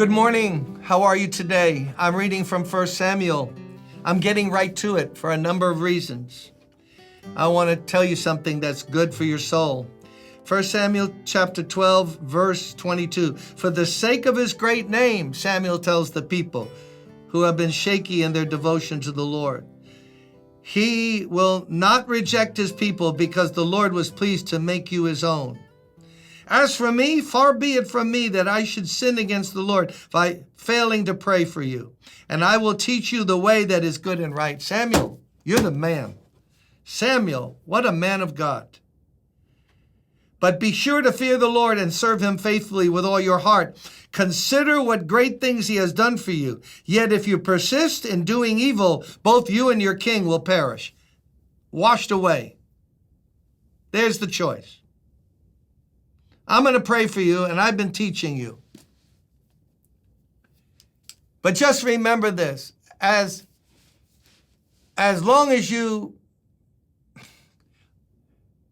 Good morning. How are you today? I'm reading from 1 Samuel. I'm getting right to it for a number of reasons. I want to tell you something that's good for your soul. 1 Samuel chapter 12, verse 22. For the sake of his great name, Samuel tells the people who have been shaky in their devotion to the Lord. He will not reject his people because the Lord was pleased to make you his own. As for me, far be it from me that I should sin against the Lord by failing to pray for you. And I will teach you the way that is good and right. Samuel, you're the man. Samuel, what a man of God. But be sure to fear the Lord and serve him faithfully with all your heart. Consider what great things he has done for you. Yet if you persist in doing evil, both you and your king will perish. Washed away. There's the choice. I'm going to pray for you, and I've been teaching you. But just remember this. As long as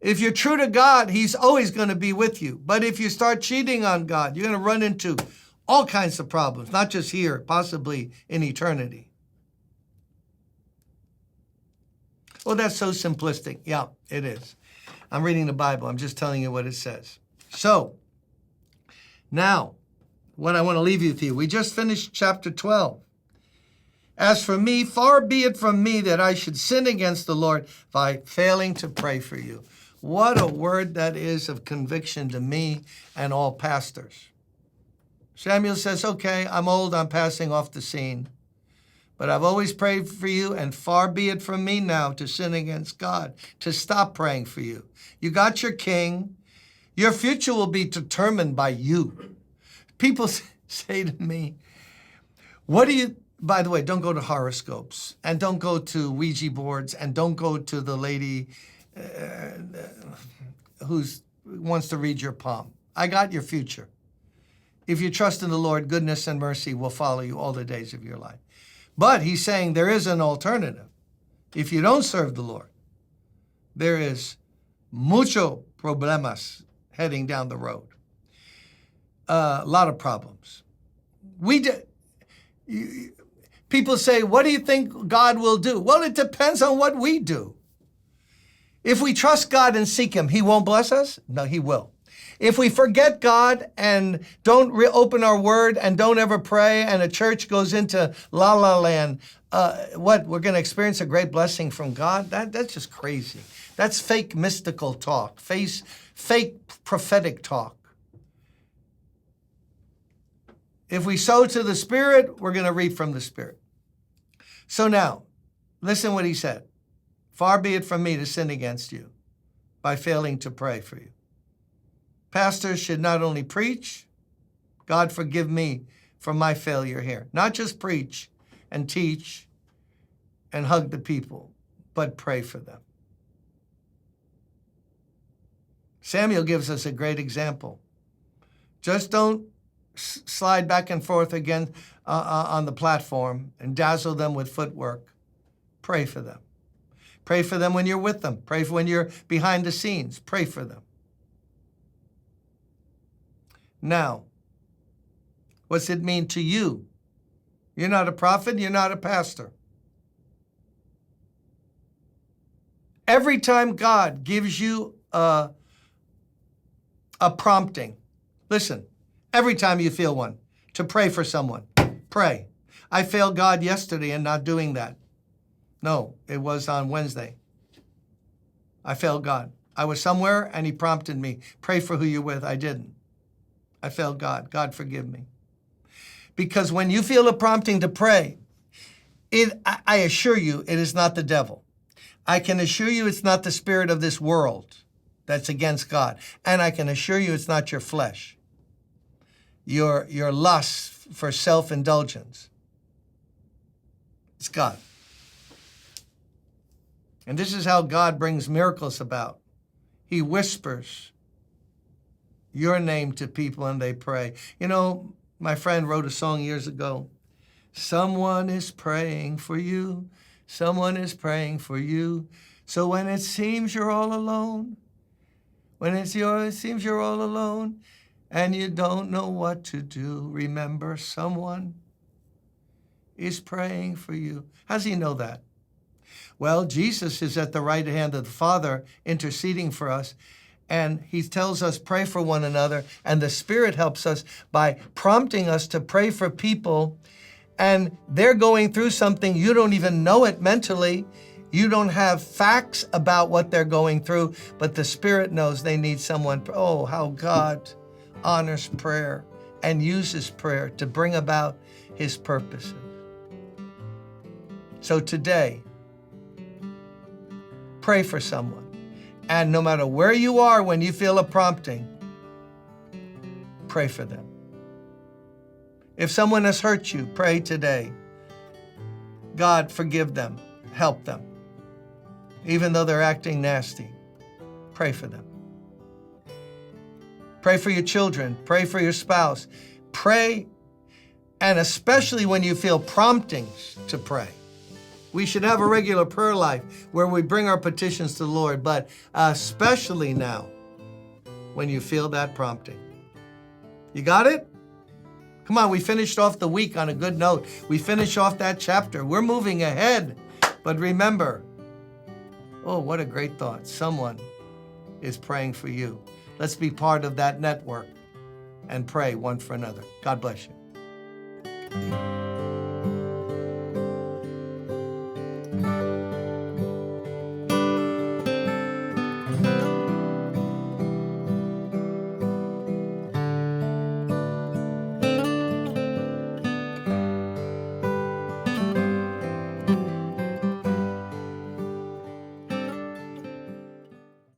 if you're true to God, he's always going to be with you. But if you start cheating on God, you're going to run into all kinds of problems, not just here, possibly in eternity. Well, that's so simplistic. Yeah, it is. I'm reading the Bible. I'm just telling you what it says. So, now, what I want to leave you with you. We just finished chapter 12. As for me, far be it from me that I should sin against the Lord by failing to pray for you. What a word that is of conviction to me and all pastors. Samuel says, okay, I'm old, I'm passing off the scene. But I've always prayed for you, and far be it from me now to sin against God, to stop praying for you. You got your king. Your future will be determined by you. People say to me, by the way, don't go to horoscopes, and don't go to Ouija boards, and don't go to the lady who wants to read your palm. I got your future. If you trust in the Lord, goodness and mercy will follow you all the days of your life. But he's saying there is an alternative. If you don't serve the Lord, there is mucho problemas heading down the road. A lot of problems. People say, what do you think God will do? Well, it depends on what we do. If we trust God and seek him, he won't bless us? No, he will. If we forget God and don't open our word and don't ever pray and a church goes into la-la land, we're going to experience a great blessing from God? That's just crazy. That's fake mystical talk, fake prophetic talk. If we sow to the Spirit, we're going to reap from the Spirit. So now, listen what he said. Far be it from me to sin against you by failing to pray for you. Pastors should not only preach, God forgive me for my failure here. Not just preach and teach and hug the people, but pray for them. Samuel gives us a great example. Just don't slide back and forth again on the platform and dazzle them with footwork. Pray for them. Pray for them when you're with them. Pray for when you're behind the scenes. Pray for them. Now, what's it mean to you? You're not a prophet. You're not a pastor. Every time God gives you a prompting, listen, every time you feel one, to pray for someone, pray. I failed God yesterday in not doing that. No, it was on Wednesday. I failed God. I was somewhere and he prompted me, pray for who you're with. I didn't. I failed God. God forgive me. Because when you feel a prompting to pray, I assure you, it is not the devil. I can assure you it's not the spirit of this world that's against God. And I can assure you it's not your flesh. Your lust for self-indulgence. It's God. And this is how God brings miracles about. He whispers your name to people and they pray. You know, my friend wrote a song years ago. Someone is praying for you. Someone is praying for you. So when it seems you're all alone, seems you're all alone, and you don't know what to do, remember someone is praying for you. How does he know that? Well, Jesus is at the right hand of the Father interceding for us, and he tells us pray for one another, and the Spirit helps us by prompting us to pray for people, and they're going through something. You don't even know it mentally. You don't have facts about what they're going through, but the Spirit knows they need someone. Oh, how God honors prayer and uses prayer to bring about his purposes. So today, pray for someone. And no matter where you are when you feel a prompting, pray for them. If someone has hurt you, pray today. God, forgive them. Help them. Even though they're acting nasty, pray for them. Pray for your children. Pray for your spouse. Pray, and especially when you feel promptings to pray. We should have a regular prayer life where we bring our petitions to the Lord, but especially now when you feel that prompting. You got it? Come on, we finished off the week on a good note. We finished off that chapter. We're moving ahead. But remember, oh, what a great thought. Someone is praying for you. Let's be part of that network and pray one for another. God bless you.